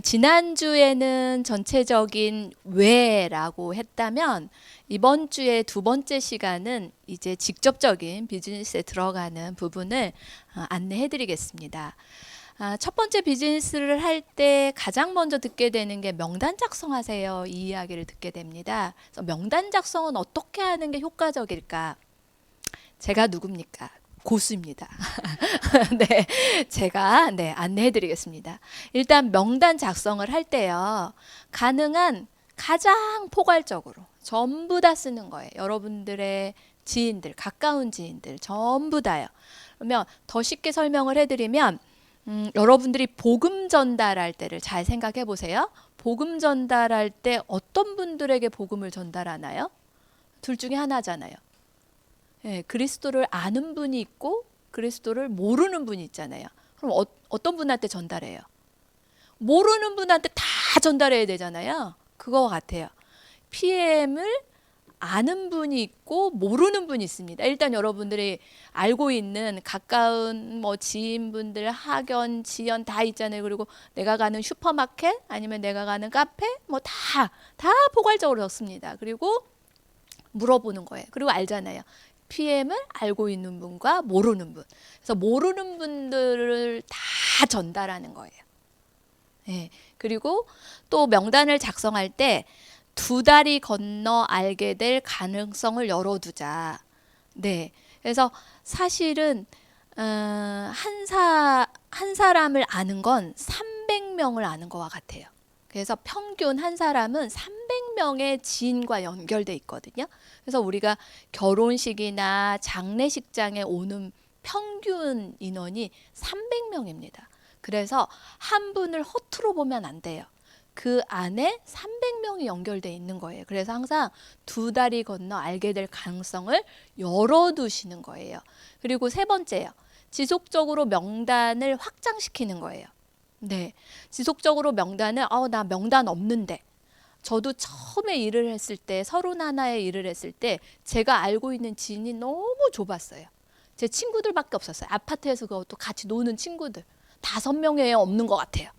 지난주에는 전체적인 왜라고 했다면 이번 주에 두 번째 시간은 이제 직접적인 비즈니스에 들어가는 부분을 안내해 드리겠습니다. 첫 번째 비즈니스를 할 때 가장 먼저 듣게 되는 게 명단 작성하세요. 이 이야기를 듣게 됩니다. 그래서 명단 작성은 어떻게 하는 게 효과적일까? 제가 누굽니까? 고수입니다. 네, 제가 안내해 드리겠습니다. 일단 명단 작성을 할 때요. 가능한 가장 포괄적으로 전부 다 쓰는 거예요. 여러분들의 지인들, 가까운 지인들 전부 다요. 그러면 더 쉽게 설명을 해드리면 여러분들이 복음 전달할 때를 잘 생각해 보세요. 복음 전달할 때 어떤 분들에게 복음을 전달하나요? 둘 중에 하나잖아요. 예, 그리스도를 아는 분이 있고 그리스도를 모르는 분이 있잖아요. 그럼 어떤 분한테 전달해요? 모르는 분한테 다 전달해야 되잖아요. 그거와 같아요. PM을 아는 분이 있고 모르는 분이 있습니다. 일단 여러분들이 알고 있는 가까운 지인분들, 학연, 지연 다 있잖아요. 그리고 내가 가는 슈퍼마켓 아니면 내가 가는 카페 다 포괄적으로 적습니다. 그리고 물어보는 거예요. 그리고 알잖아요. PM을 알고 있는 분과 모르는 분. 그래서 모르는 분들을 다 전달하는 거예요. 네. 그리고 또 명단을 작성할 때 두 다리 건너 알게 될 가능성을 열어두자. 네. 그래서 사실은 한 사람을 아는 건 300명을 아는 것과 같아요. 그래서 평균 한 사람은 300명의 지인과 연결돼 있거든요. 그래서 우리가 결혼식이나 장례식장에 오는 평균 인원이 300명입니다. 그래서 한 분을 허투루 보면 안 돼요. 그 안에 300명이 연결돼 있는 거예요. 그래서 항상 두 다리 건너 알게 될 가능성을 열어두시는 거예요. 그리고 세 번째요. 지속적으로 명단을 확장시키는 거예요. 네, 지속적으로 명단을 나 명단 없는데 저도 처음에 일을 했을 때 31에 일을 했을 때 제가 알고 있는 지인이 너무 좁았어요. 제 친구들밖에 없었어요. 아파트에서 그것도 같이 노는 친구들 5명에 없는 것 같아요.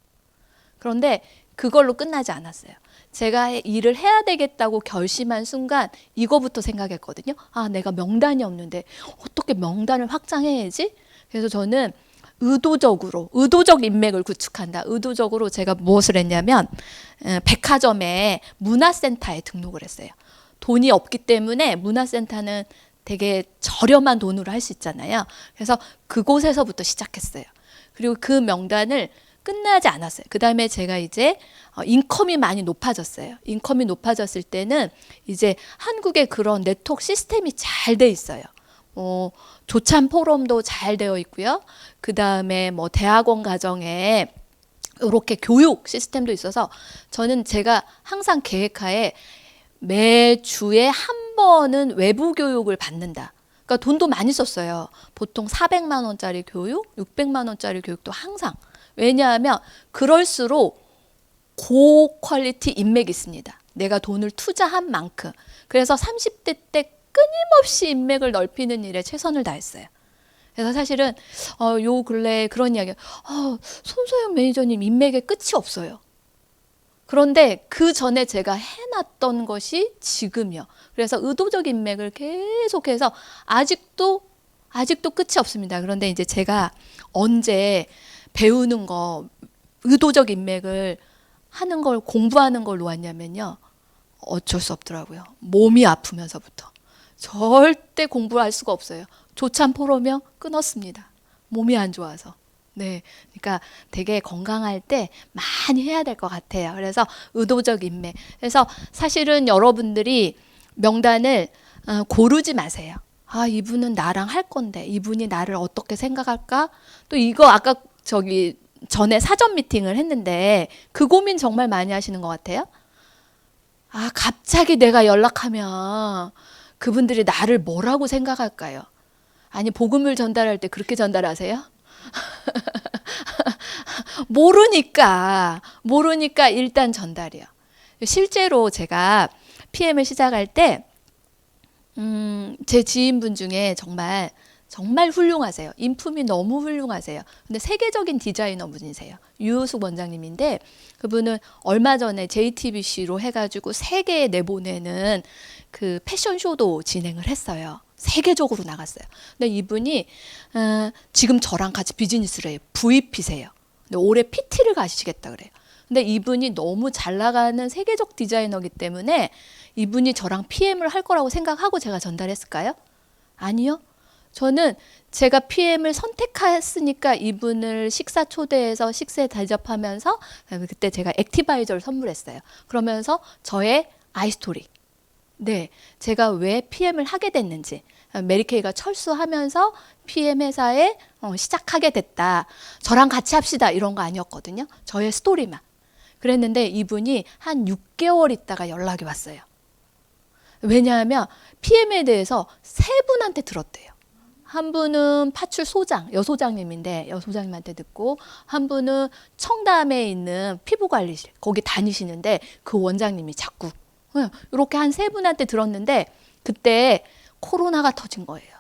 그런데 그걸로 끝나지 않았어요. 제가 일을 해야 되겠다고 결심한 순간 이거부터 생각했거든요. 내가 명단이 없는데 어떻게 명단을 확장해야지? 그래서 저는 의도적 인맥을 구축한다. 의도적으로 제가 무엇을 했냐면 백화점에 문화센터에 등록을 했어요. 돈이 없기 때문에 문화센터는 되게 저렴한 돈으로 할 수 있잖아요. 그래서 그곳에서부터 시작했어요. 그리고 그 명단을 끝나지 않았어요. 그 다음에 제가 이제 인컴이 많이 높아졌어요. 인컴이 높아졌을 때는 이제 한국의 그런 네트워크 시스템이 잘 돼 있어요. 조찬 포럼도 잘 되어 있고요. 그 다음에 대학원 과정에 이렇게 교육 시스템도 있어서 저는 제가 항상 계획하에 매주에 한 번은 외부 교육을 받는다. 그러니까 돈도 많이 썼어요. 보통 400만 원짜리 교육, 600만 원짜리 교육도 항상. 왜냐하면 그럴수록 고퀄리티 인맥이 있습니다. 내가 돈을 투자한 만큼. 그래서 30대 때 끊임없이 인맥을 넓히는 일에 최선을 다했어요. 그래서 사실은 요 근래에 그런 이야기, 손소영 매니저님 인맥에 끝이 없어요. 그런데 그 전에 제가 해놨던 것이 지금이요. 그래서 의도적 인맥을 계속해서 아직도 끝이 없습니다. 그런데 이제 제가 언제 배우는 거, 의도적 인맥을 하는 걸 공부하는 걸 놓았냐면요. 어쩔 수 없더라고요. 몸이 아프면서부터. 절대 공부할 수가 없어요. 조찬 포로면 끊었습니다. 몸이 안 좋아서. 네, 그러니까 되게 건강할 때 많이 해야 될 것 같아요. 그래서 의도적 인맥. 그래서 사실은 여러분들이 명단을 고르지 마세요. 이분은 나랑 할 건데 이분이 나를 어떻게 생각할까? 또 이거 아까 전에 사전 미팅을 했는데 그 고민 정말 많이 하시는 것 같아요. 갑자기 내가 연락하면 그분들이 나를 뭐라고 생각할까요? 아니, 복음을 전달할 때 그렇게 전달하세요? 모르니까 일단 전달이요. 실제로 제가 PM을 시작할 때 제 지인분 중에 정말 정말 훌륭하세요. 인품이 너무 훌륭하세요. 근데 세계적인 디자이너 분이세요. 유효숙 원장님인데 그분은 얼마 전에 JTBC로 해가지고 세계에 내보내는 그 패션쇼도 진행을 했어요. 세계적으로 나갔어요. 근데 이분이 지금 저랑 같이 비즈니스를 해요. VP세요. 근데 올해 PT를 가시겠다 그래요. 근데 이분이 너무 잘 나가는 세계적 디자이너이기 때문에 이분이 저랑 PM을 할 거라고 생각하고 제가 전달했을까요? 아니요. 저는 제가 PM을 선택했으니까 이분을 식사 초대해서 식사에 대접하면서 그때 제가 액티바이저를 선물했어요. 그러면서 저의 아이스토리. 네, 제가 왜 PM을 하게 됐는지 메리케이가 철수하면서 PM 회사에 시작하게 됐다. 저랑 같이 합시다 이런 거 아니었거든요. 저의 스토리만. 그랬는데 이분이 한 6개월 있다가 연락이 왔어요. 왜냐하면 PM에 대해서 세 분한테 들었대요. 한 분은 파출 소장, 여소장님인데 여소장님한테 듣고 한 분은 청담에 있는 피부관리실 거기 다니시는데 그 원장님이 자꾸 이렇게 한 세 분한테 들었는데 그때 코로나가 터진 거예요.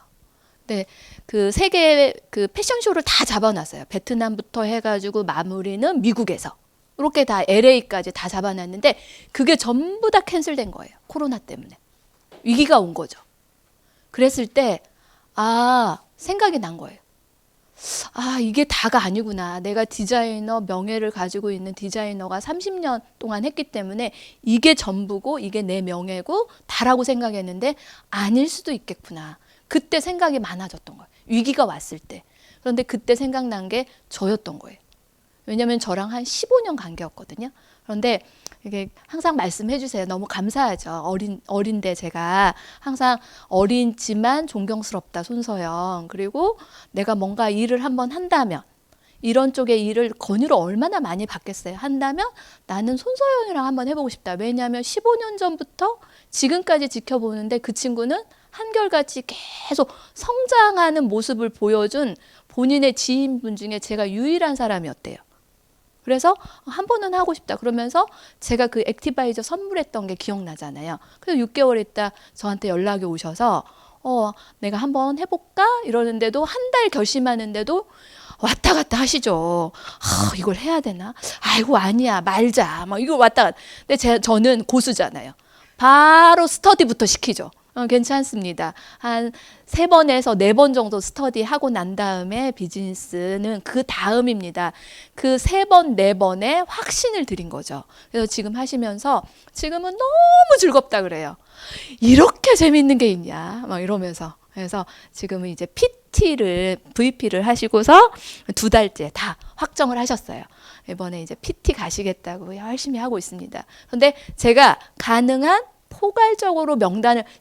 네, 그 세계 그 패션쇼를 다 잡아놨어요. 베트남부터 해가지고 마무리는 미국에서 이렇게 다 LA까지 다 잡아놨는데 그게 전부 다 캔슬된 거예요. 코로나 때문에 위기가 온 거죠. 그랬을 때 생각이 난 거예요. 이게 다가 아니구나. 내가 디자이너 명예를 가지고 있는 디자이너가 30년 동안 했기 때문에 이게 전부고 이게 내 명예고 다라고 생각했는데 아닐 수도 있겠구나. 그때 생각이 많아졌던 거예요. 위기가 왔을 때. 그런데 그때 생각난 게 저였던 거예요. 왜냐하면 저랑 한 15년 관계였거든요. 그런데 이게 항상 말씀해 주세요. 너무 감사하죠. 어린데 제가 항상 어리지만 존경스럽다 손서영. 그리고 내가 뭔가 일을 한번 한다면 이런 쪽의 일을 권유를 얼마나 많이 받겠어요. 한다면 나는 손서영이랑 한번 해보고 싶다. 왜냐하면 15년 전부터 지금까지 지켜보는데 그 친구는 한결같이 계속 성장하는 모습을 보여준 본인의 지인분 중에 제가 유일한 사람이었대요. 그래서 한 번은 하고 싶다. 그러면서 제가 그 액티바이저 선물했던 게 기억나잖아요. 그래서 6개월 있다 저한테 연락이 오셔서 내가 한번 해볼까? 이러는데도 한 달 결심하는데도 왔다 갔다 하시죠. 이걸 해야 되나? 아이고 아니야 말자. 막 이거 왔다 갔다. 근데 저는 고수잖아요. 바로 스터디부터 시키죠. 괜찮습니다. 한 3번에서 4번 정도 스터디하고 난 다음에 비즈니스는 그 다음입니다. 그 3번, 4번에 확신을 드린 거죠. 그래서 지금 하시면서 지금은 너무 즐겁다 그래요. 이렇게 재밌는 게 있냐 막 이러면서. 그래서 지금은 이제 VP를 하시고서 2달째 다 확정을 하셨어요. 이번에 이제 PT 가시겠다고 열심히 하고 있습니다. 그런데 제가 가능한 포괄적으로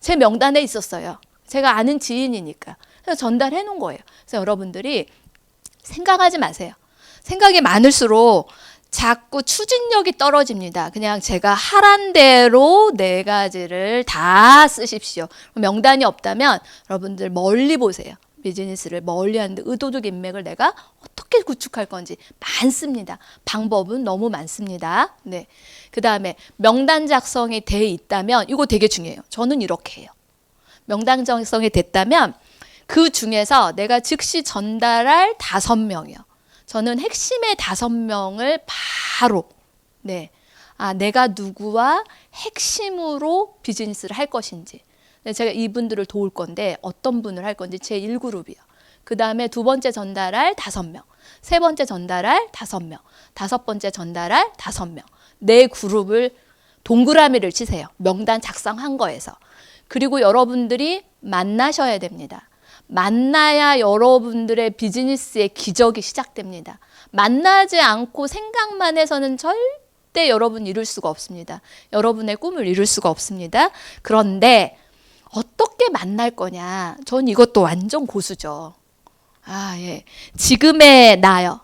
제 명단에 있었어요. 제가 아는 지인이니까. 그래서 전달해 놓은 거예요. 그래서 여러분들이 생각하지 마세요. 생각이 많을수록 자꾸 추진력이 떨어집니다. 그냥 제가 하란 대로 4가지를 다 쓰십시오. 명단이 없다면 여러분들 멀리 보세요. 비즈니스를 멀리 하는데 의도적 인맥을 내가 어떻게 구축할 건지 많습니다. 방법은 너무 많습니다. 네. 그 다음에 명단 작성이 돼 있다면 이거 되게 중요해요. 저는 이렇게 해요. 명단 작성이 됐다면 그 중에서 내가 즉시 전달할 5명이요. 저는 핵심의 5명을 바로 내가 누구와 핵심으로 비즈니스를 할 것인지 제가 이분들을 도울 건데 어떤 분을 할 건지 제 1그룹이요. 그 다음에 2번째 전달할 5명, 3번째 전달할 5명, 5번째 전달할 5명. 4그룹을 동그라미를 치세요. 명단 작성한 거에서. 그리고 여러분들이 만나셔야 됩니다. 만나야 여러분들의 비즈니스의 기적이 시작됩니다. 만나지 않고 생각만 해서는 절대 여러분 이룰 수가 없습니다. 여러분의 꿈을 이룰 수가 없습니다. 그런데 어떻게 만날 거냐? 전 이것도 완전 고수죠. 예. 지금의 나요.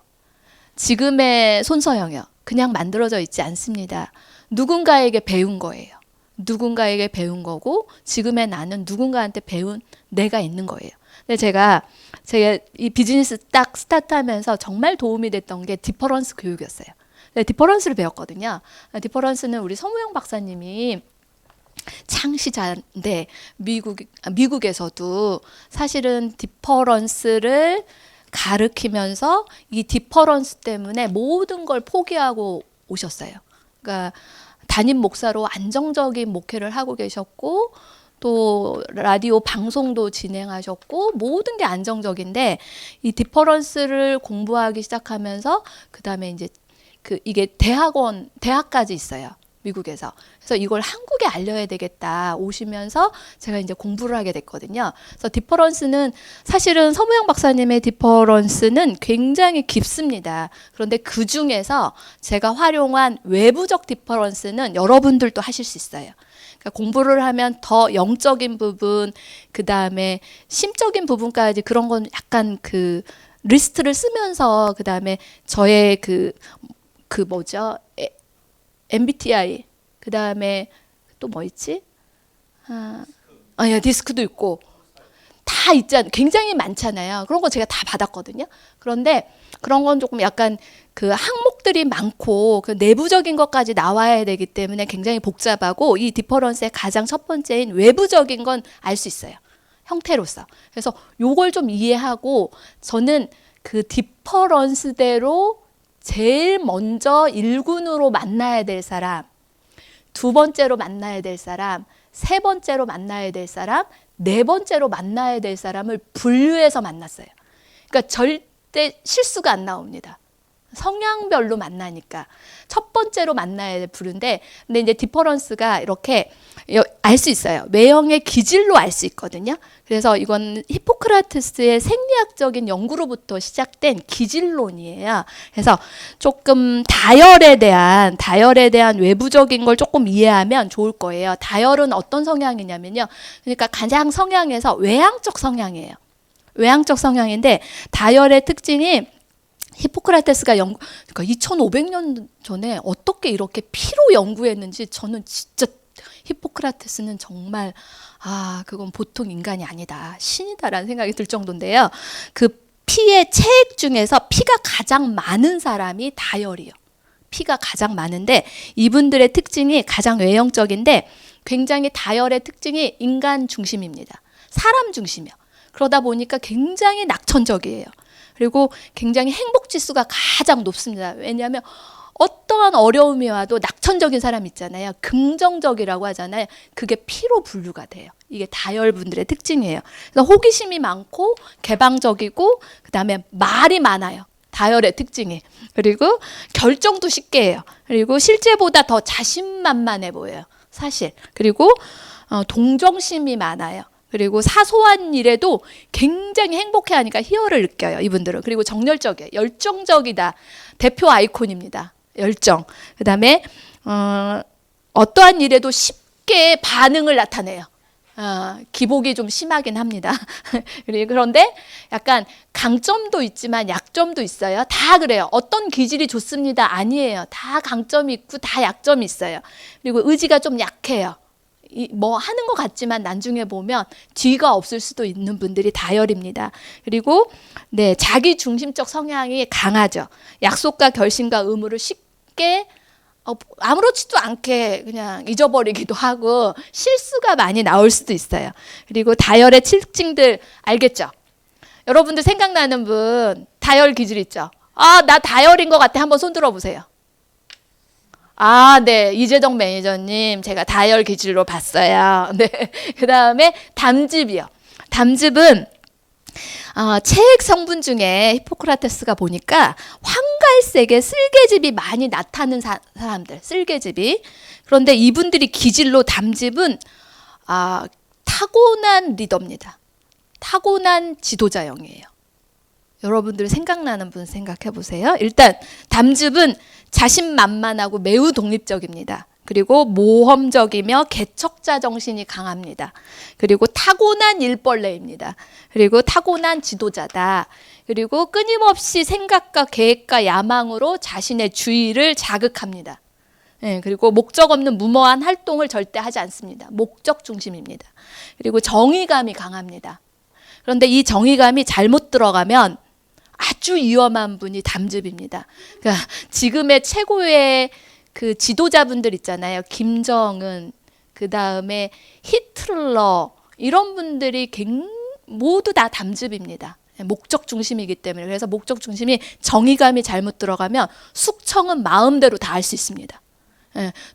지금의 손서영이요. 그냥 만들어져 있지 않습니다. 누군가에게 배운 거예요. 누군가에게 배운 거고 지금의 나는 누군가한테 배운 내가 있는 거예요. 근데 제가 이 비즈니스 딱 스타트하면서 정말 도움이 됐던 게 디퍼런스 교육이었어요. 디퍼런스를 배웠거든요. 디퍼런스는 우리 서무영 박사님이 창시자인데 미국에서도 사실은 디퍼런스를 가르치면서 이 디퍼런스 때문에 모든 걸 포기하고 오셨어요. 그러니까 담임 목사로 안정적인 목회를 하고 계셨고 또 라디오 방송도 진행하셨고 모든 게 안정적인데 이 디퍼런스를 공부하기 시작하면서 그다음에 이제 이게 대학까지 있어요. 미국에서. 그래서 이걸 한국에 알려야 되겠다 오시면서 제가 이제 공부를 하게 됐거든요. 그래서 디퍼런스는 사실은 서무영 박사님의 디퍼런스는 굉장히 깊습니다. 그런데 그 중에서 제가 활용한 외부적 디퍼런스는 여러분들도 하실 수 있어요. 그러니까 공부를 하면 더 영적인 부분, 그 다음에 심적인 부분까지 그런 건 약간 그 리스트를 쓰면서 그 다음에 저의 그 뭐죠? MBTI 그 다음에 또 뭐 있지? 디스크도 있고 다 있잖아요. 굉장히 많잖아요. 그런 거 제가 다 받았거든요. 그런데 그런 건 조금 약간 그 항목들이 많고 그 내부적인 것까지 나와야 되기 때문에 굉장히 복잡하고 이 디퍼런스의 가장 첫 번째인 외부적인 건 알 수 있어요. 형태로서. 그래서 요걸 좀 이해하고 저는 그 디퍼런스대로 제일 먼저 1군으로 만나야 될 사람, 두 번째로 만나야 될 사람, 세 번째로 만나야 될 사람, 네 번째로 만나야 될 사람을 분류해서 만났어요. 그러니까 절대 실수가 안 나옵니다. 성향별로 만나니까 첫 번째로 만나야 될 부류인데, 근데 이제 디퍼런스가 이렇게 알 수 있어요. 외형의 기질로 알 수 있거든요. 그래서 이건 히포크라테스의 생리학적인 연구로부터 시작된 기질론이에요. 그래서 조금 다혈에 대한 외부적인 걸 조금 이해하면 좋을 거예요. 다혈은 어떤 성향이냐면요. 그러니까 가장 성향에서 외향적 성향이에요. 외향적 성향인데 다혈의 특징이 히포크라테스가 그러니까 2500년 전에 어떻게 이렇게 피로 연구했는지 저는 진짜 히포크라테스는 정말 그건 보통 인간이 아니다. 신이다라는 생각이 들 정도인데요. 그 피의 체액 중에서 피가 가장 많은 사람이 다혈이요. 피가 가장 많은데 이분들의 특징이 가장 외형적인데 굉장히 다혈의 특징이 인간 중심입니다. 사람 중심이요. 그러다 보니까 굉장히 낙천적이에요. 그리고 굉장히 행복 지수가 가장 높습니다. 왜냐하면 어떠한 어려움이 와도 낙천적인 사람 있잖아요. 긍정적이라고 하잖아요. 그게 피로 분류가 돼요. 이게 다혈분들의 특징이에요. 그래서 호기심이 많고 개방적이고 그다음에 말이 많아요. 다혈의 특징이. 그리고 결정도 쉽게 해요. 그리고 실제보다 더 자신만만해 보여요. 사실. 그리고 동정심이 많아요. 그리고 사소한 일에도 굉장히 행복해하니까 희열을 느껴요. 이분들은. 그리고 정열적이에요. 열정적이다. 대표 아이콘입니다. 열정. 그 다음에 어떠한 일에도 쉽게 반응을 나타내요. 기복이 좀 심하긴 합니다. 그런데 약간 강점도 있지만 약점도 있어요. 다 그래요. 어떤 기질이 좋습니다. 아니에요. 다 강점이 있고 다 약점이 있어요. 그리고 의지가 좀 약해요. 뭐 하는 것 같지만 나중에 보면 뒤가 없을 수도 있는 분들이 다혈입니다. 그리고 자기 중심적 성향이 강하죠. 약속과 결심과 의무를 쉽게 아무렇지도 않게 그냥 잊어버리기도 하고 실수가 많이 나올 수도 있어요. 그리고 다혈의 특징들 알겠죠? 여러분들 생각나는 분 다혈 기질 있죠? 나 다혈인 것 같아. 한번 손 들어보세요. 네. 이재정 매니저님, 제가 다혈 기질로 봤어요. 네. 그 다음에 담즙이요. 담즙은, 체액 성분 중에 히포크라테스가 보니까 황갈색의 쓸개즙이 많이 나타나는 사람들, 쓸개즙이. 그런데 이분들이 기질로 담즙은, 타고난 리더입니다. 타고난 지도자형이에요. 여러분들 생각나는 분 생각해 보세요. 일단, 담즙은 자신만만하고 매우 독립적입니다. 그리고 모험적이며 개척자 정신이 강합니다. 그리고 타고난 일벌레입니다. 그리고 타고난 지도자다. 그리고 끊임없이 생각과 계획과 야망으로 자신의 주의를 자극합니다. 그리고 목적 없는 무모한 활동을 절대 하지 않습니다. 목적 중심입니다. 그리고 정의감이 강합니다. 그런데 이 정의감이 잘못 들어가면 아주 위험한 분이 담즙입니다. 그러니까 지금의 최고의 그 지도자분들 있잖아요. 김정은, 그 다음에 히틀러 이런 분들이 모두 다 담즙입니다. 목적 중심이기 때문에. 그래서 목적 중심이 정의감이 잘못 들어가면 숙청은 마음대로 다 할 수 있습니다.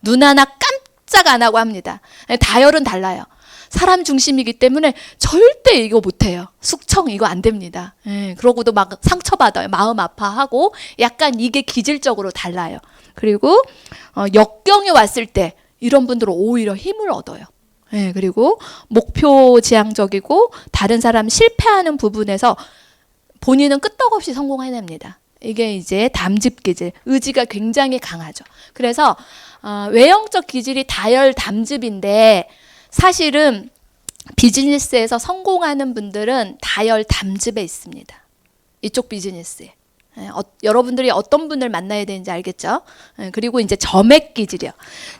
눈 하나 깜짝 안 하고 합니다. 다혈은 달라요. 사람 중심이기 때문에 절대 이거 못해요. 숙청 이거 안 됩니다. 그러고도 막 상처받아요. 마음 아파하고 약간 이게 기질적으로 달라요. 그리고 역경이 왔을 때 이런 분들은 오히려 힘을 얻어요. 그리고 목표 지향적이고 다른 사람 실패하는 부분에서 본인은 끄떡없이 성공해냅니다. 이게 이제 담즙 기질, 의지가 굉장히 강하죠. 그래서 외형적 기질이 다열 담즙인데 사실은 비즈니스에서 성공하는 분들은 다열 담즙에 있습니다. 이쪽 비즈니스에. 여러분들이 어떤 분을 만나야 되는지 알겠죠? 그리고 이제 점액 기질이요.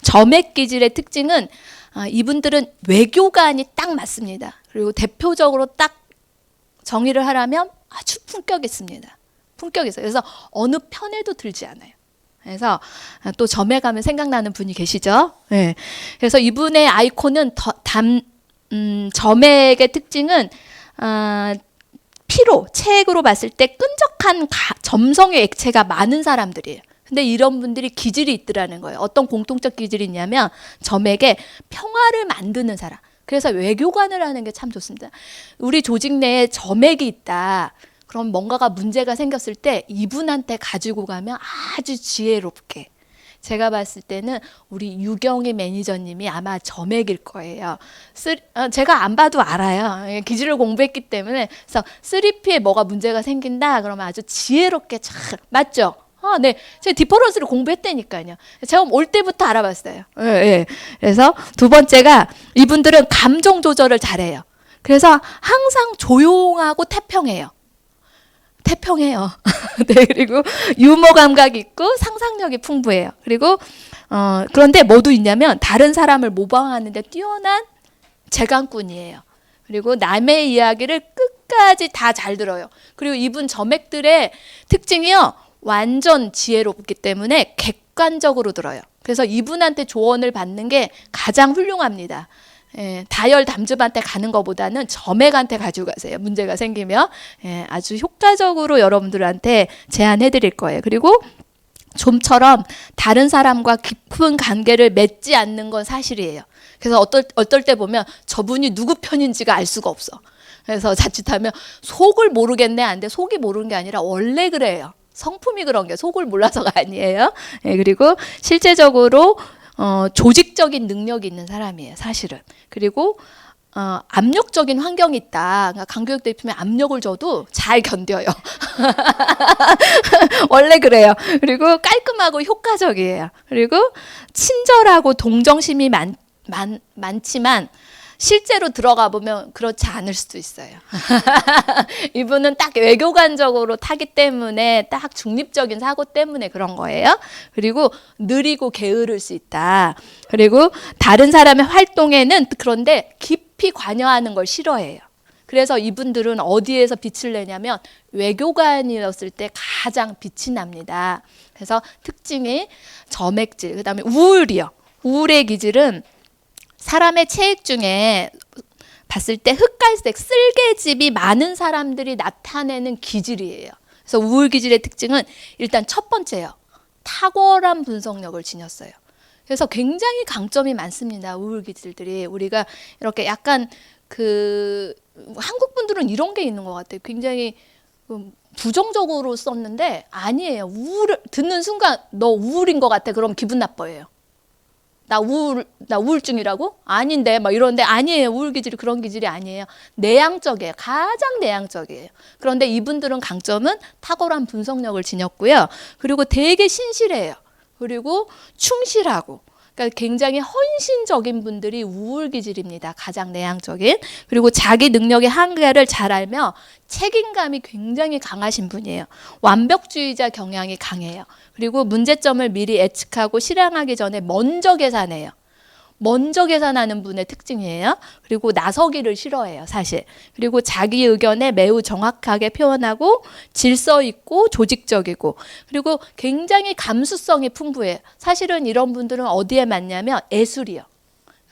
점액 기질의 특징은 이분들은 외교관이 딱 맞습니다. 그리고 대표적으로 딱 정의를 하라면 아주 품격 있습니다. 품격 있어요. 그래서 어느 편에도 들지 않아요. 그래서 또 점에 가면 생각나는 분이 계시죠? 네. 그래서 이분의 아이콘은 점액의 특징은 피로, 체액으로 봤을 때 끈적한 점성의 액체가 많은 사람들이에요. 근데 이런 분들이 기질이 있더라는 거예요. 어떤 공통적 기질이 있냐면 점액에 평화를 만드는 사람. 그래서 외교관을 하는 게 참 좋습니다. 우리 조직 내에 점액이 있다. 그럼 뭔가가 문제가 생겼을 때 이분한테 가지고 가면 아주 지혜롭게. 제가 봤을 때는 우리 유경희 매니저님이 아마 점액일 거예요. 제가 안 봐도 알아요. 기질을 공부했기 때문에. 그래서 3P에 뭐가 문제가 생긴다 그러면 아주 지혜롭게 참 맞죠? 네. 제가 디퍼런스를 공부했다니까요. 제가 올 때부터 알아봤어요. 네. 그래서 두 번째가 이분들은 감정 조절을 잘해요. 그래서 항상 조용하고 태평해요. 네, 그리고 유머 감각이 있고 상상력이 풍부해요. 그리고 그런데 뭐도 있냐면 다른 사람을 모방하는데 뛰어난 재간꾼이에요. 그리고 남의 이야기를 끝까지 다 잘 들어요. 그리고 이분 점액들의 특징이요. 완전 지혜롭기 때문에 객관적으로 들어요. 그래서 이분한테 조언을 받는 게 가장 훌륭합니다. 다열 담즙한테 가는 것보다는 점액한테 가지고 가세요. 문제가 생기면 아주 효과적으로 여러분들한테 제안해 드릴 거예요. 그리고 좀처럼 다른 사람과 깊은 관계를 맺지 않는 건 사실이에요. 그래서 어떨 때 보면 저분이 누구 편인지가 알 수가 없어. 그래서 자칫하면 속을 모르겠네 안 돼. 속이 모르는 게 아니라 원래 그래요. 성품이 그런 게 속을 몰라서가 아니에요. 그리고 실제적으로 조직적인 능력이 있는 사람이에요, 사실은. 그리고 압력적인 환경이 있다. 그러니까 강교육 대표면 압력을 줘도 잘 견뎌요. 원래 그래요. 그리고 깔끔하고 효과적이에요. 그리고 친절하고 동정심이 많지만 실제로 들어가 보면 그렇지 않을 수도 있어요. 이분은 딱 외교관적으로 타기 때문에 딱 중립적인 사고 때문에 그런 거예요. 그리고 느리고 게으를 수 있다. 그리고 다른 사람의 활동에는 그런데 깊이 관여하는 걸 싫어해요. 그래서 이분들은 어디에서 빛을 내냐면 외교관이었을 때 가장 빛이 납니다. 그래서 특징이 점액질, 그다음에 우울이요. 우울의 기질은 사람의 체액 중에 봤을 때 흑갈색 쓸개집이 많은 사람들이 나타내는 기질이에요. 그래서 우울 기질의 특징은 일단 첫 번째요. 탁월한 분석력을 지녔어요. 그래서 굉장히 강점이 많습니다. 우울 기질들이. 우리가 이렇게 약간 한국 분들은 이런 게 있는 것 같아요. 굉장히 부정적으로 썼는데 아니에요. 우울 듣는 순간 너 우울인 것 같아. 그럼 기분 나빠요. 나 우울증이라고? 아닌데 막 이러는데 아니에요. 우울 기질이 그런 기질이 아니에요. 내향적이에요. 가장 내향적이에요. 그런데 이분들은 강점은 탁월한 분석력을 지녔고요. 그리고 되게 신실해요. 그리고 충실하고. 그러니까 굉장히 헌신적인 분들이 우울 기질입니다. 가장 내향적인. 그리고 자기 능력의 한계를 잘 알며 책임감이 굉장히 강하신 분이에요. 완벽주의자 경향이 강해요. 그리고 문제점을 미리 예측하고 실행하기 전에 먼저 계산해요. 먼저 계산하는 분의 특징이에요. 그리고 나서기를 싫어해요, 사실. 그리고 자기 의견에 매우 정확하게 표현하고 질서 있고 조직적이고 그리고 굉장히 감수성이 풍부해요. 사실은 이런 분들은 어디에 맞냐면 예술이요.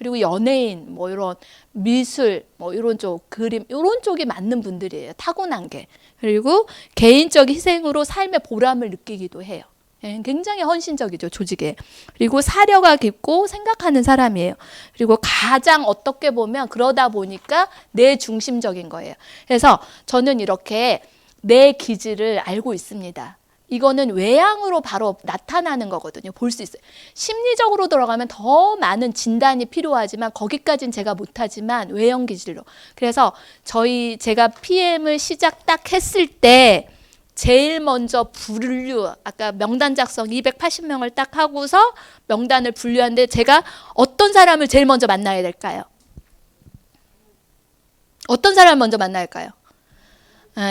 그리고 연예인, 뭐 이런 미술, 뭐 이런 쪽, 그림, 이런 쪽이 맞는 분들이에요. 타고난 게. 그리고 개인적 희생으로 삶의 보람을 느끼기도 해요. 굉장히 헌신적이죠, 조직에. 그리고 사려가 깊고 생각하는 사람이에요. 그리고 가장 어떻게 보면 그러다 보니까 내 중심적인 거예요. 그래서 저는 이렇게 내 기질을 알고 있습니다. 이거는 외향으로 바로 나타나는 거거든요. 볼 수 있어요. 심리적으로 들어가면 더 많은 진단이 필요하지만 거기까지는 제가 못하지만 외형 기질로. 그래서 제가 PM을 시작 딱 했을 때 제일 먼저 분류, 아까 명단 작성 280명을 딱 하고서 명단을 분류하는데 제가 어떤 사람을 제일 먼저 만나야 될까요? 어떤 사람을 먼저 만나야 할까요?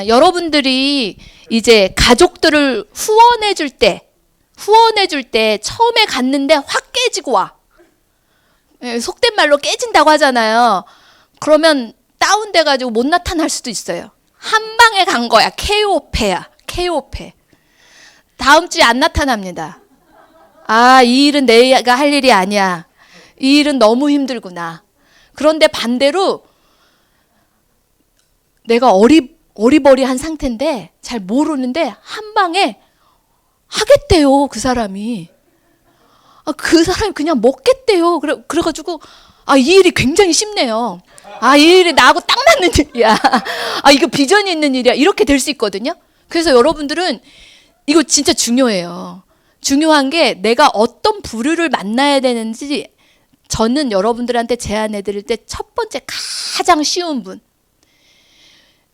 여러분들이 이제 가족들을 후원해 줄 때 처음에 갔는데 확 깨지고 와. 속된 말로 깨진다고 하잖아요. 그러면 다운돼 가지고 못 나타날 수도 있어요. 한 방에 간 거야. KO패야. KO패. 다음 주에 안 나타납니다. 아, 이 일은 내가 할 일이 아니야. 이 일은 너무 힘들구나. 그런데 반대로 내가 어리버리한 상태인데 잘 모르는데 한 방에 하겠대요, 그 사람이. 그 사람이 그냥 먹겠대요. 그래가지고 이 일이 굉장히 쉽네요. 이 일이 나하고 딱 맞는 일이야. 이거 비전이 있는 일이야. 이렇게 될 수 있거든요. 그래서 여러분들은 이거 진짜 중요해요. 중요한 게 내가 어떤 부류를 만나야 되는지 저는 여러분들한테 제안해 드릴 때 첫 번째 가장 쉬운 분.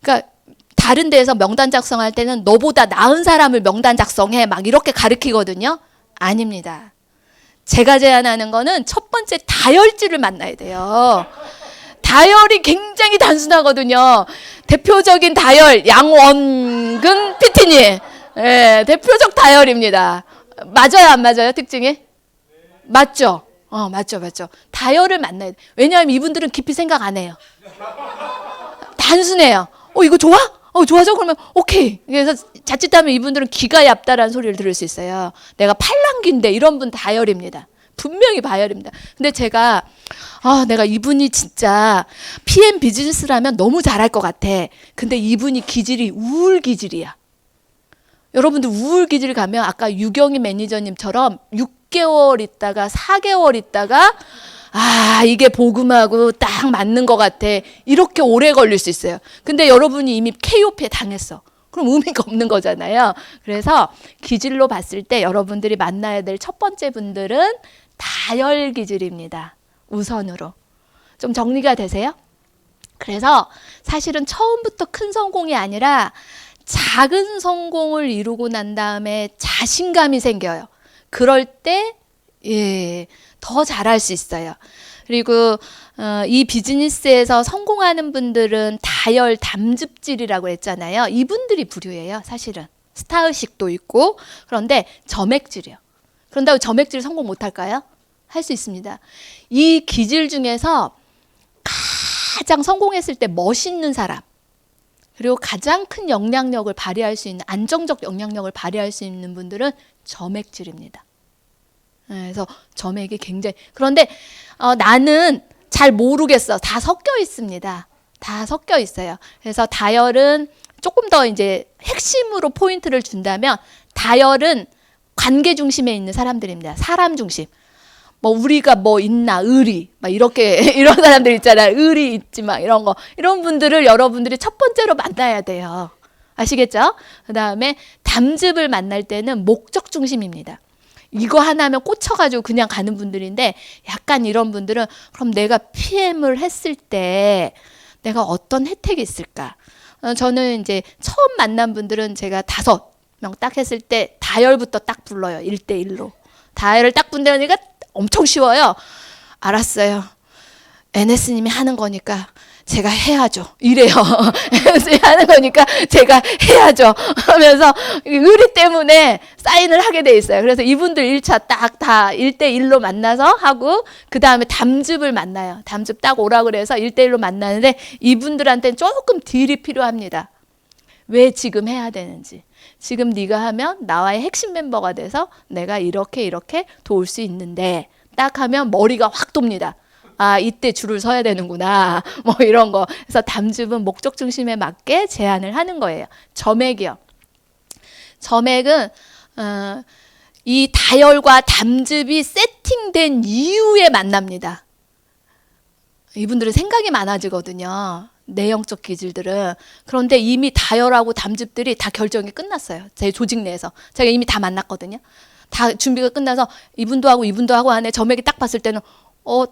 그러니까 다른 데에서 명단 작성할 때는 너보다 나은 사람을 명단 작성해 막 이렇게 가르치거든요. 아닙니다. 제가 제안하는 거는 첫 번째 다혈질을 만나야 돼요. 다혈이 굉장히 단순하거든요. 대표적인 다혈 양원근 PT님. 대표적 다혈입니다. 맞아요, 안 맞아요? 특징이? 맞죠? 맞죠. 다혈을 만나야 돼. 왜냐하면 이분들은 깊이 생각 안 해요. 단순해요. 이거 좋아? 좋아져? 그러면 오케이. 그래서 자칫하면 이분들은 귀가 얇다라는 소리를 들을 수 있어요. 내가 팔랑귀인데 이런 분 다혈입니다. 분명히 다혈입니다. 근데 제가 내가 이분이 진짜 PM 비즈니스라면 너무 잘할 것 같아. 근데 이분이 기질이 우울 기질이야. 여러분들 우울 기질 가면 아까 유경희 매니저님처럼 6개월 있다가 4개월 있다가 이게 복음하고 딱 맞는 것 같아. 이렇게 오래 걸릴 수 있어요. 근데 여러분이 이미 KOP에 당했어. 그럼 의미가 없는 거잖아요. 그래서 기질로 봤을 때 여러분들이 만나야 될 첫 번째 분들은 다혈 기질입니다. 우선으로. 좀 정리가 되세요? 그래서 사실은 처음부터 큰 성공이 아니라 작은 성공을 이루고 난 다음에 자신감이 생겨요. 그럴 때 더 잘할 수 있어요. 그리고 이 비즈니스에서 성공하는 분들은 다혈 담즙질이라고 했잖아요. 이분들이 부류예요. 사실은 스타의식도 있고. 그런데 점액질이요. 그런다고 점액질 성공 못할까요? 할 수 있습니다. 이 기질 중에서 가장 성공했을 때 멋있는 사람, 그리고 가장 큰 영향력을 발휘할 수 있는, 안정적 영향력을 발휘할 수 있는 분들은 점액질입니다. 그래서 점액이 굉장히, 그런데 나는 잘 모르겠어. 다 섞여 있습니다. 다 섞여 있어요. 그래서 다혈은 조금 더 이제 핵심으로 포인트를 준다면, 다혈은 관계 중심에 있는 사람들입니다. 사람 중심. 우리가 있나, 의리, 이렇게, 이런 사람들 있잖아요. 의리 있지, 이런 거. 이런 분들을 여러분들이 첫 번째로 만나야 돼요. 아시겠죠? 그 다음에 담즙을 만날 때는 목적 중심입니다. 이거 하나면 꽂혀가지고 그냥 가는 분들인데, 약간 이런 분들은 그럼 내가 PM을 했을 때 내가 어떤 혜택이 있을까? 저는 이제 처음 만난 분들은 제가 5명 딱 했을 때 다혈부터 딱 불러요. 1대1로. 다혈을 딱 분대니까 엄청 쉬워요. 알았어요. NS님이 하는 거니까 제가 해야죠. 이래요. NS님이 하는 거니까 제가 해야죠. 하면서 의리 때문에 사인을 하게 돼 있어요. 그래서 이분들 1차 딱 다 1대1로 만나서 하고, 그 다음에 담즙을 만나요. 담즙 딱 오라 그래서 1대1로 만나는데, 이분들한테는 조금 딜이 필요합니다. 왜 지금 해야 되는지. 지금 네가 하면 나와의 핵심 멤버가 돼서 내가 이렇게 도울 수 있는데, 딱 하면 머리가 확 돕니다. 아, 이때 줄을 서야 되는구나. 뭐 이런 거. 그래서 담즙은 목적 중심에 맞게 제한을 하는 거예요. 점액이요. 점액은 이 다혈과 담즙이 세팅된 이후에 만납니다. 이분들은 생각이 많아지거든요. 내용적 기질들은. 그런데 이미 다혈하고 담즙들이 다 결정이 끝났어요. 제 조직 내에서. 제가 이미 다 만났거든요. 다 준비가 끝나서 이분도 하고 안에 점액이 딱 봤을 때는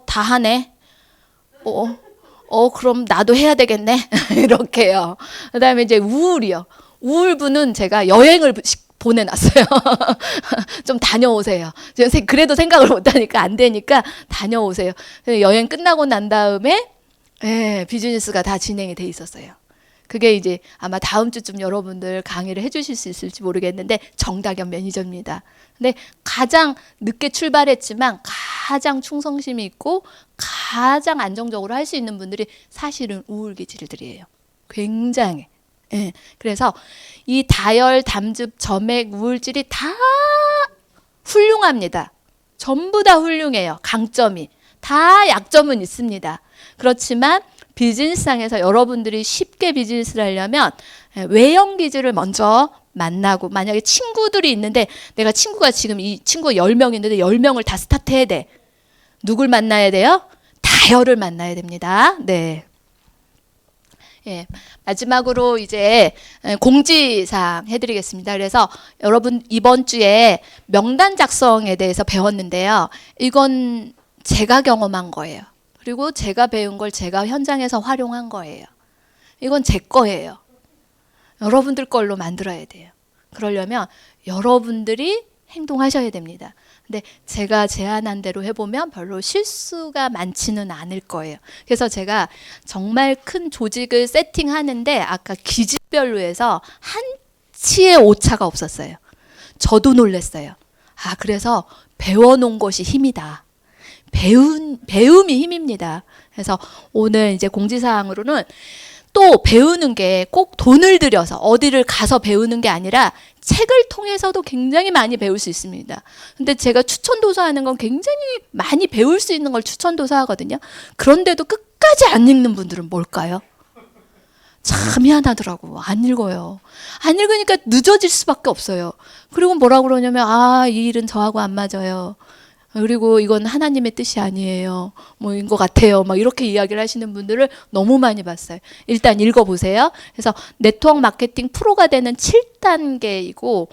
다 하네. 그럼 나도 해야 되겠네. 이렇게요. 그 다음에 이제 우울이요. 우울분은 제가 여행을 보내놨어요. 좀 다녀오세요. 그래도 생각을 못하니까 안 되니까 다녀오세요. 여행 끝나고 난 다음에 비즈니스가 다 진행이 돼 있었어요. 그게 이제 아마 다음 주쯤 여러분들 강의를 해주실 수 있을지 모르겠는데 정다겸 매니저입니다. 근데 가장 늦게 출발했지만 가장 충성심이 있고 가장 안정적으로 할 수 있는 분들이 사실은 우울기질들이에요. 굉장히. 그래서 이 다혈, 담즙, 점액, 우울질이 다 훌륭합니다. 전부 다 훌륭해요. 강점이. 다 약점은 있습니다. 그렇지만 비즈니스상에서 여러분들이 쉽게 비즈니스를 하려면 외형 기질을 먼저 만나고, 만약에 친구들이 있는데 내가 친구가 지금 이 친구가 10명 있는데 10명을 다 스타트해야 돼. 누굴 만나야 돼요? 다혈을 만나야 됩니다. 네. 마지막으로 이제 공지사항 해드리겠습니다. 그래서 여러분 이번 주에 명단 작성에 대해서 배웠는데요. 이건 제가 경험한 거예요. 그리고 제가 배운 걸 제가 현장에서 활용한 거예요. 이건 제 거예요. 여러분들 걸로 만들어야 돼요. 그러려면 여러분들이 행동하셔야 됩니다. 근데 제가 제안한 대로 해보면 별로 실수가 많지는 않을 거예요. 그래서 제가 정말 큰 조직을 세팅하는데 아까 기질별로 해서 한치의 오차가 없었어요. 저도 놀랐어요. 그래서 배워놓은 것이 힘이다. 배움이 힘입니다. 그래서 오늘 이제 공지사항으로는 또 배우는 게 꼭 돈을 들여서 어디를 가서 배우는 게 아니라 책을 통해서도 굉장히 많이 배울 수 있습니다. 근데 제가 추천도서 하는 건 굉장히 많이 배울 수 있는 걸 추천도서 하거든요. 그런데도 끝까지 안 읽는 분들은 뭘까요? 참 희한하더라고. 안 읽어요. 안 읽으니까 늦어질 수밖에 없어요. 그리고 뭐라고 그러냐면 이 일은 저하고 안 맞아요. 그리고 이건 하나님의 뜻이 아니에요. 뭐인 것 같아요. 막 이렇게 이야기를 하시는 분들을 너무 많이 봤어요. 일단 읽어보세요. 그래서 네트워크 마케팅 프로가 되는 7단계이고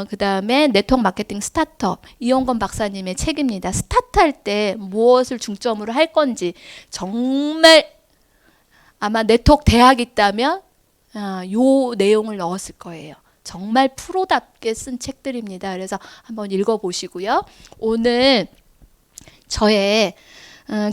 그 다음에 네트워크 마케팅 스타트업 이용건 박사님의 책입니다. 스타트할 때 무엇을 중점으로 할 건지 정말 아마 네트워크 대학이 있다면 요 내용을 넣었을 거예요. 정말 프로답게 쓴 책들입니다. 그래서 한번 읽어보시고요. 오늘 저의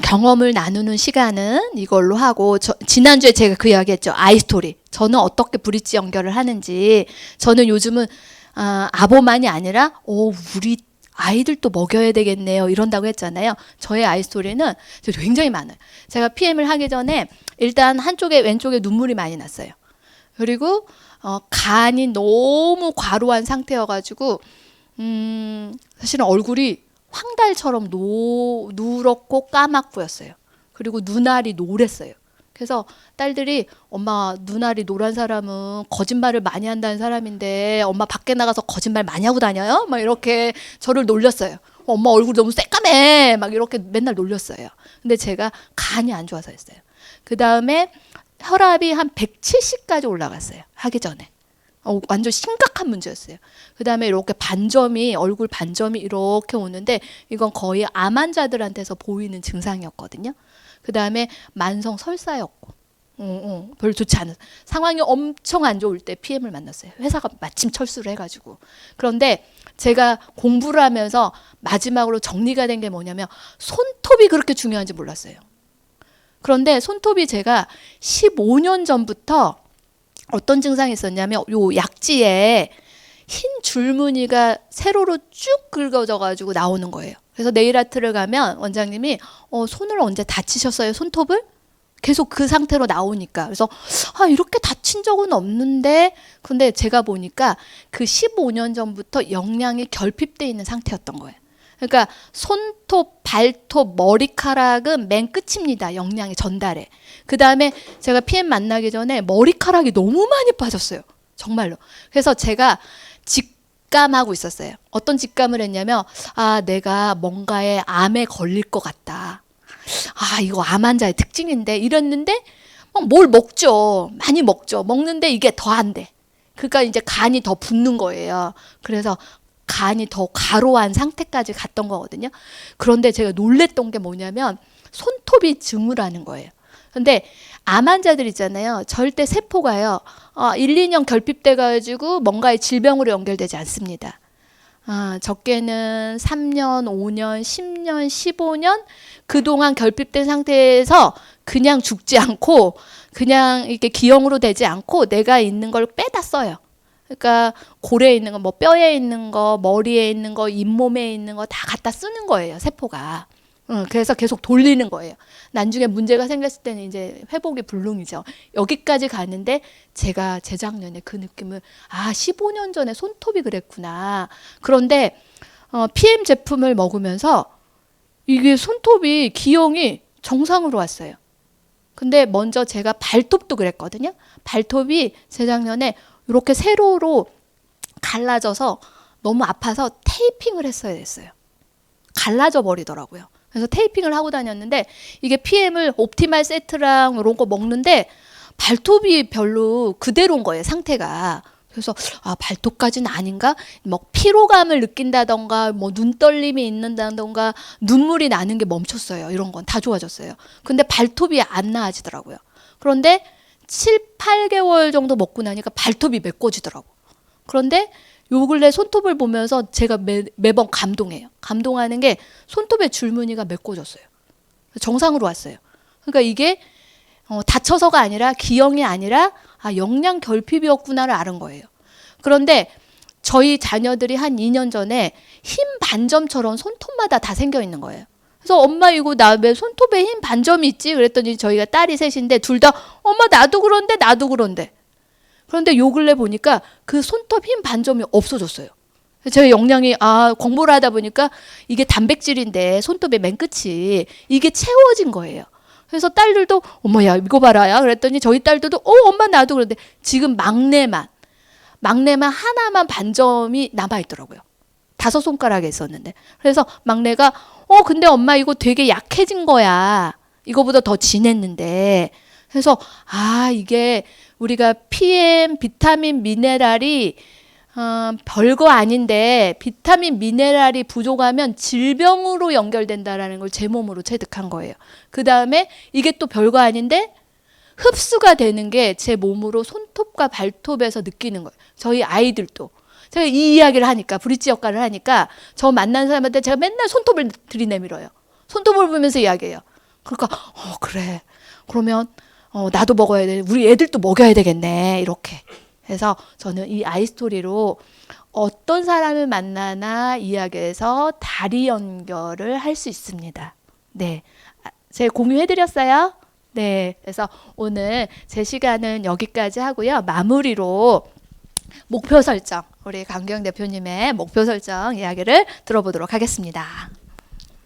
경험을 나누는 시간은 이걸로 하고 지난주에 제가 그 이야기했죠. 아이스토리. 저는 어떻게 브릿지 연결을 하는지. 저는 요즘은 아보만이 아니라 우리 아이들도 먹여야 되겠네요. 이런다고 했잖아요. 저의 아이스토리는 굉장히 많아요. 제가 PM을 하기 전에 일단 왼쪽에 눈물이 많이 났어요. 그리고 간이 너무 과로한 상태여가지고 사실은 얼굴이 황달처럼 누렇고 까맣고였어요. 그리고 눈알이 노랬어요. 그래서 딸들이 엄마 눈알이 노란 사람은 거짓말을 많이 한다는 사람인데 엄마 밖에 나가서 거짓말 많이 하고 다녀요? 막 이렇게 저를 놀렸어요. 엄마 얼굴 너무 새까매 막 이렇게 맨날 놀렸어요. 근데 제가 간이 안 좋아서 했어요. 그 다음에 혈압이 한 170까지 올라갔어요. 하기 전에. 완전 심각한 문제였어요. 그 다음에 이렇게 얼굴 반점이 이렇게 오는데 이건 거의 암 환자들한테서 보이는 증상이었거든요. 그 다음에 만성 설사였고 별로 좋지 않은 상황이 엄청 안 좋을 때 PM을 만났어요. 회사가 마침 철수를 해가지고. 그런데 제가 공부를 하면서 마지막으로 정리가 된 게 뭐냐면 손톱이 그렇게 중요한지 몰랐어요. 그런데 손톱이 제가 15년 전부터 어떤 증상이 있었냐면 요 약지에 흰 줄무늬가 세로로 쭉 긁어져 가지고 나오는 거예요. 그래서 네일 아트를 가면 원장님이 손을 언제 다치셨어요? 손톱을? 계속 그 상태로 나오니까. 그래서 이렇게 다친 적은 없는데 근데 제가 보니까 그 15년 전부터 영양이 결핍되어 있는 상태였던 거예요. 그러니까 손톱, 발톱, 머리카락은 맨 끝입니다. 영양의 전달에. 그 다음에 제가 PM 만나기 전에 머리카락이 너무 많이 빠졌어요. 정말로. 그래서 제가 직감하고 있었어요. 어떤 직감을 했냐면, 아, 내가 뭔가에 암에 걸릴 것 같다. 아, 이거 암 환자의 특징인데 이랬는데 뭘 먹죠. 많이 먹죠. 먹는데 이게 더 안 돼. 그러니까 이제 간이 더 붓는 거예요. 그래서 간이 더 과로한 상태까지 갔던 거거든요. 그런데 제가 놀랬던 게 뭐냐면 손톱이 증후라는 거예요. 근데 암 환자들 있잖아요. 절대 세포가요. 1, 2년 결핍돼 가지고 뭔가의 질병으로 연결되지 않습니다. 적게는 3년, 5년, 10년, 15년 그동안 결핍된 상태에서 그냥 죽지 않고 그냥 이렇게 기형으로 되지 않고 내가 있는 걸 빼다 써요. 그러니까 골에 있는 거, 뭐 뼈에 있는 거, 머리에 있는 거, 잇몸에 있는 거 다 갖다 쓰는 거예요, 세포가. 그래서 계속 돌리는 거예요. 나중에 문제가 생겼을 때는 이제 회복이 불능이죠. 여기까지 가는데 제가 재작년에 그 느낌을 15년 전에 손톱이 그랬구나. 그런데 PM 제품을 먹으면서 이게 손톱이 기형이 정상으로 왔어요. 근데 먼저 제가 발톱도 그랬거든요. 발톱이 재작년에 이렇게 세로로 갈라져서 너무 아파서 테이핑을 했어야 됐어요. 갈라져 버리더라고요. 그래서 테이핑을 하고 다녔는데 이게 PM을 옵티말 세트랑 이런 거 먹는데 발톱이 별로 그대로인 거예요, 상태가. 그래서 발톱까지는 아닌가? 뭐 피로감을 느낀다던가 뭐 눈떨림이 있는다던가 눈물이 나는 게 멈췄어요. 이런 건 다 좋아졌어요. 근데 발톱이 안 나아지더라고요. 그런데 7, 8개월 정도 먹고 나니까 발톱이 메꿔지더라고. 그런데 요 근래 손톱을 보면서 제가 매번 감동해요. 감동하는 게 손톱의 줄무늬가 메꿔졌어요. 정상으로 왔어요. 그러니까 이게 다쳐서가 아니라 기형이 아니라 영양 결핍이었구나를 아는 거예요. 그런데 저희 자녀들이 한 2년 전에 흰 반점처럼 손톱마다 다 생겨 있는 거예요. 그래서 엄마 이거 나 왜 손톱에 흰 반점이 있지? 그랬더니 저희가 딸이 셋인데 둘 다 엄마 나도 그런데 나도 그런데. 그런데 요 근래 보니까 그 손톱 흰 반점이 없어졌어요. 제가 영양이 공부를 하다 보니까 이게 단백질인데 손톱의 맨 끝이 이게 채워진 거예요. 그래서 딸들도 어머야 이거 봐라야 그랬더니 저희 딸들도 엄마 나도 그런데 지금 막내만 하나만 반점이 남아있더라고요. 5손가락에 있었는데. 그래서 막내가 근데 엄마 이거 되게 약해진 거야. 이거보다 더 진했는데. 그래서 이게 우리가 PM, 비타민, 미네랄이 별거 아닌데 비타민, 미네랄이 부족하면 질병으로 연결된다라는 걸 제 몸으로 체득한 거예요. 그 다음에 이게 또 별거 아닌데 흡수가 되는 게 제 몸으로 손톱과 발톱에서 느끼는 거예요. 저희 아이들도. 제가 이 이야기를 하니까 브릿지 역할을 하니까 저 만난 사람한테 제가 맨날 손톱을 들이내밀어요. 손톱을 보면서 이야기해요. 그러니까 그래. 그러면 나도 먹어야 돼. 우리 애들도 먹여야 되겠네. 이렇게. 그래서 저는 이 아이스토리로 어떤 사람을 만나나 이야기해서 다리 연결을 할 수 있습니다. 네. 제가 공유해드렸어요. 네. 그래서 오늘 제 시간은 여기까지 하고요. 마무리로 목표 설정, 우리 강경 대표님의 목표 설정 이야기를 들어보도록 하겠습니다.